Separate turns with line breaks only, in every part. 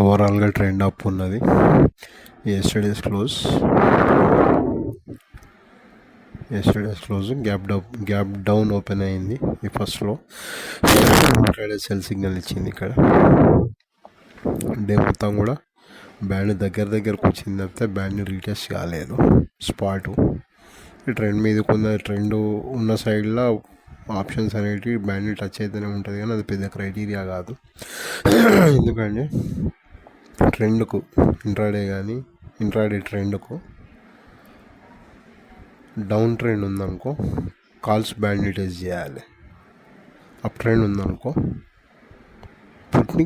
ఓవరాల్గా trend up ఉన్నది. Yesterday's close gap down open అయింది. ఈ ఫస్ట్లో ఫ్రైడే సెల్ సిగ్నల్ ఇచ్చింది. ఇక్కడ డే మొత్తం కూడా బ్యాండ్ దగ్గరకు వచ్చింది తప్పితే బ్యాండ్ని రీటెస్ట్ కాలేదు. స్పాటు ట్రెండ్ మీద ట్రెండ్ ఉన్న సైడ్లో ఆప్షన్స్ అనేవి బ్యాండ్ని టచ్ అయితేనే ఉంటుంది, కానీ అది పెద్ద క్రైటీరియా కాదు. ఎందుకంటే ట్రెండ్కు ఇంట్రాడే ట్రెండ్కు డౌన్ ట్రెండ్ ఉందనుకో కాల్స్ బ్యాండ్ని టెస్ట్ చేయాలి. అప్ ట్రెండ్ ఉందనుకో పుట్ని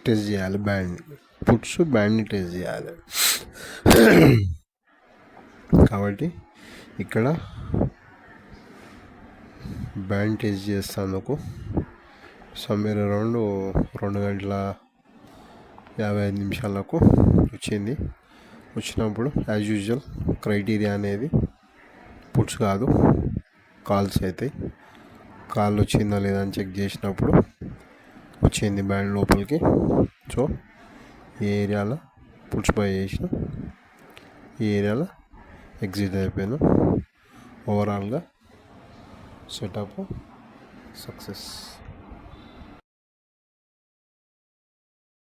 టెస్ట్ చేయాలి. బ్యాండ్ని టెస్ట్ చేయాలి. కాబట్టి ఇక్కడ బ్యాండ్ టెస్ట్ చేస్తానుకు సమ్వేర్ అరౌండ్ 2:55 వచ్చింది. వచ్చినప్పుడు యాజ్ యూజువల్ క్రైటీరియా అనేది పుట్స్ కాదు, కాల్స్ అవుతాయి. కాల్ వచ్చిందా లేదా అని చెక్ చేసినప్పుడు వచ్చింది బ్యాండ్ లోపలికి. సో ఈ ఏరియాలో పుట్స్ బై చేసిన, ఈ ఏరియాలో ఎగ్జిట్ అయిపోయాను. ఓవరాల్గా సెటప్ సక్సెస్.